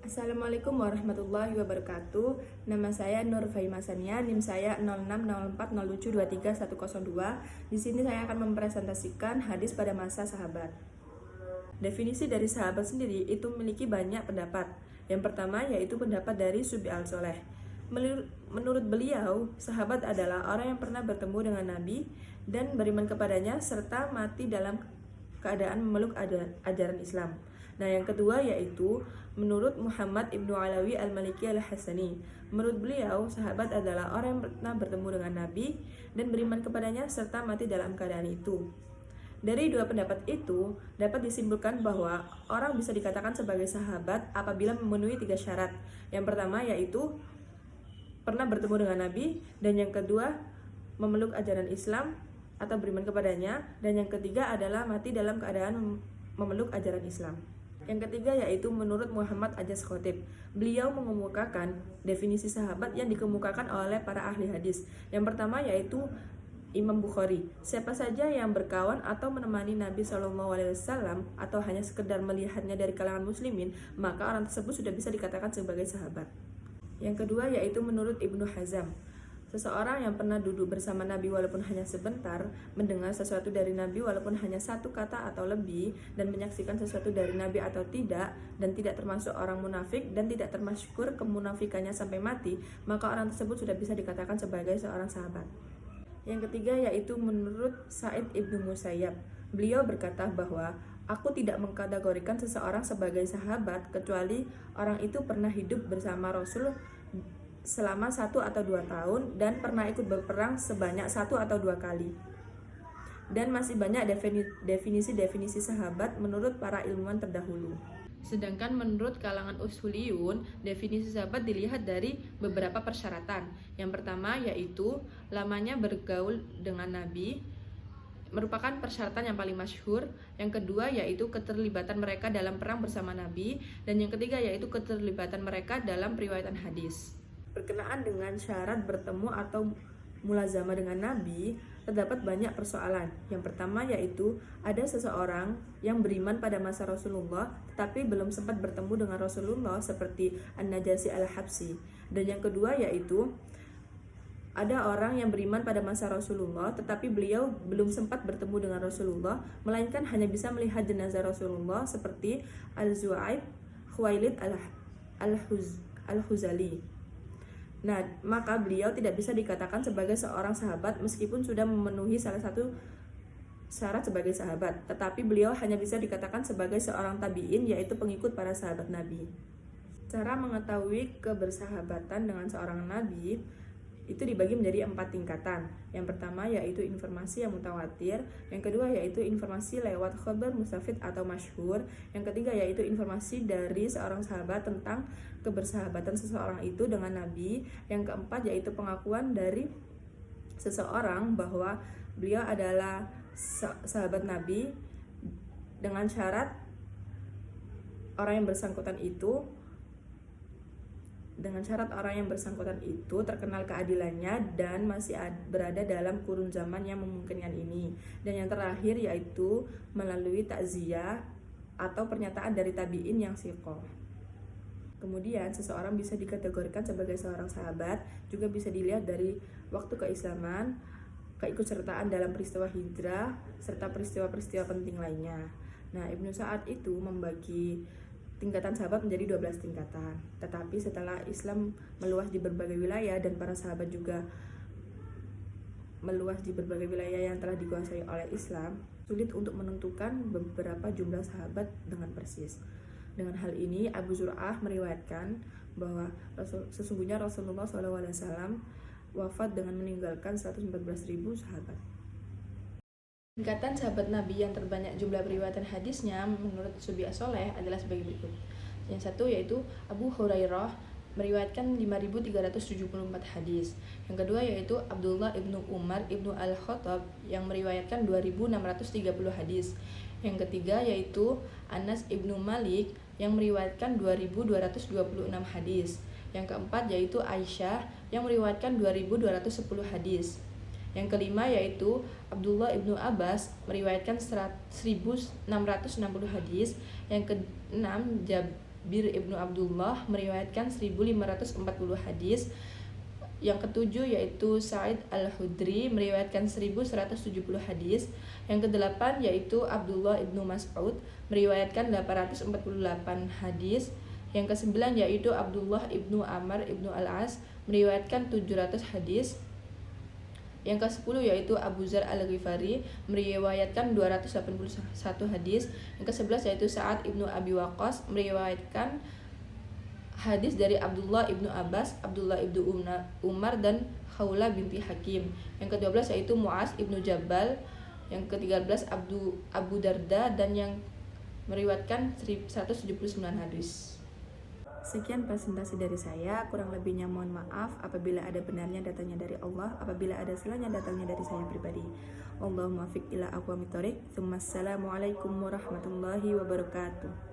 Assalamualaikum warahmatullahi wabarakatuh. Nama saya Nur Faimasania, NIM saya 060407230102. Di sini saya akan mempresentasikan hadis pada masa sahabat. Definisi dari sahabat sendiri itu memiliki banyak pendapat. Yang pertama yaitu pendapat dari Subi al-Soleh. Menurut beliau, sahabat adalah orang yang pernah bertemu dengan Nabi dan beriman kepadanya serta mati dalam keadaan memeluk ajaran Islam. Nah, yang kedua yaitu menurut Muhammad Ibnu Alawi Al-Maliki Al-Hasani. Menurut beliau, sahabat adalah orang yang pernah bertemu dengan Nabi dan beriman kepadanya serta mati dalam keadaan itu. Dari dua pendapat itu, dapat disimpulkan bahwa orang bisa dikatakan sebagai sahabat apabila memenuhi 3 syarat. Yang pertama yaitu pernah bertemu dengan Nabi, dan yang kedua memeluk ajaran Islam atau beriman kepadanya, dan yang ketiga adalah mati dalam keadaan memeluk ajaran Islam. Yang ketiga yaitu menurut Muhammad Ajas Khotib. Beliau mengemukakan definisi sahabat yang dikemukakan oleh para ahli hadis. Yang pertama yaitu Imam Bukhari. Siapa saja yang berkawan atau menemani Nabi SAW atau hanya sekedar melihatnya dari kalangan muslimin, maka orang tersebut sudah bisa dikatakan sebagai sahabat. Yang kedua yaitu menurut Ibnu Hazm. Seseorang yang pernah duduk bersama Nabi walaupun hanya sebentar, mendengar sesuatu dari Nabi walaupun hanya 1 kata atau lebih, dan menyaksikan sesuatu dari Nabi atau tidak, dan tidak termasuk orang munafik dan tidak termasyhur kemunafikannya sampai mati, maka orang tersebut sudah bisa dikatakan sebagai seorang sahabat. Yang ketiga yaitu menurut Sa'id Ibnu Musayyab. Beliau berkata bahwa aku tidak mengkategorikan seseorang sebagai sahabat kecuali orang itu pernah hidup bersama Rasul selama 1 atau 2 tahun dan pernah ikut berperang sebanyak 1 atau 2 kali. Dan masih banyak definisi-definisi sahabat menurut para ilmuwan terdahulu. Sedangkan menurut kalangan usuliyun, definisi sahabat dilihat dari beberapa persyaratan. Yang pertama yaitu lamanya bergaul dengan Nabi, merupakan persyaratan yang paling masyhur. Yang kedua yaitu keterlibatan mereka dalam perang bersama Nabi, dan yang ketiga yaitu keterlibatan mereka dalam periwayatan hadis. Berkenaan dengan syarat bertemu atau mulazamah dengan Nabi, terdapat banyak persoalan. Yang pertama yaitu ada seseorang yang beriman pada masa Rasulullah tetapi belum sempat bertemu dengan Rasulullah seperti An-Najasi Al-Habsi. Dan yang kedua yaitu ada orang yang beriman pada masa Rasulullah tetapi beliau belum sempat bertemu dengan Rasulullah, melainkan hanya bisa melihat jenazah Rasulullah seperti Al-Zu'aib Khuwailid Al-Huzali. Nah, maka beliau tidak bisa dikatakan sebagai seorang sahabat meskipun sudah memenuhi salah satu syarat sebagai sahabat. Tetapi beliau hanya bisa dikatakan sebagai seorang tabi'in, yaitu pengikut para sahabat Nabi. Cara mengetahui kebersahabatan dengan seorang Nabi itu dibagi menjadi 4 tingkatan. Yang pertama yaitu informasi yang mutawatir, yang kedua yaitu informasi lewat khabar mustafid atau masyhur, yang ketiga yaitu informasi dari seorang sahabat tentang kebersahabatan seseorang itu dengan Nabi, yang keempat yaitu pengakuan dari seseorang bahwa beliau adalah sahabat Nabi dengan syarat orang yang bersangkutan itu terkenal keadilannya dan masih berada dalam kurun zaman yang memungkinkan ini. Dan yang terakhir yaitu melalui takziah atau pernyataan dari tabi'in yang siqah. Kemudian seseorang bisa dikategorikan sebagai seorang sahabat juga bisa dilihat dari waktu keislaman, keikutsertaan dalam peristiwa hijrah, serta peristiwa-peristiwa penting lainnya. Nah, Ibnu Sa'ad itu membagi tingkatan sahabat menjadi 12 tingkatan. Tetapi setelah Islam meluas di berbagai wilayah dan para sahabat juga meluas di berbagai wilayah yang telah dikuasai oleh Islam, sulit untuk menentukan beberapa jumlah sahabat dengan persis. Dengan hal ini, Abu Zur'ah meriwayatkan bahwa sesungguhnya Rasulullah SAW wafat dengan meninggalkan 114.000 sahabat. Tingkatan sahabat Nabi yang terbanyak jumlah periwayatan hadisnya menurut Subi as-Soleh adalah sebagai berikut. Yang satu yaitu Abu Hurairah meriwayatkan 5.374 hadis. Yang kedua yaitu Abdullah ibnu Umar ibnu Al-Khattab yang meriwayatkan 2.630 hadis. Yang ketiga yaitu Anas ibnu Malik yang meriwayatkan 2.226 hadis. Yang keempat yaitu Aisyah yang meriwayatkan 2.210 hadis. Yang kelima yaitu Abdullah ibnu Abbas meriwayatkan 1.660 hadis. Yang keenam Jabir ibnu Abdullah meriwayatkan 1540 hadis. Yang ketujuh yaitu Sa'id al-Hudri meriwayatkan 1170 hadis. Yang kedelapan yaitu Abdullah ibnu Mas'ud meriwayatkan 848 hadis. Yang kesembilan yaitu Abdullah ibnu Amr ibnu Al-As meriwayatkan 700 hadis. Yang ke-10 yaitu Abu Dzar al-Ghifari meriwayatkan 281 hadis. Yang ke-11 yaitu Sa'ad ibnu Abi Waqqas meriwayatkan hadis dari Abdullah ibnu Abbas, Abdullah ibnu Umar, dan Khawla binti Hakim. Yang ke-12 yaitu Mu'az ibnu Jabal. Yang ke-13 Abu Darda, dan yang meriwayatkan 179 hadis. Sekian presentasi dari saya, kurang lebihnya mohon maaf apabila ada benarnya datangnya dari Allah, apabila ada salahnya datangnya dari saya pribadi. Allahumma fiq ila aqwamit thoriq. Assalamualaikum warahmatullahi wabarakatuh.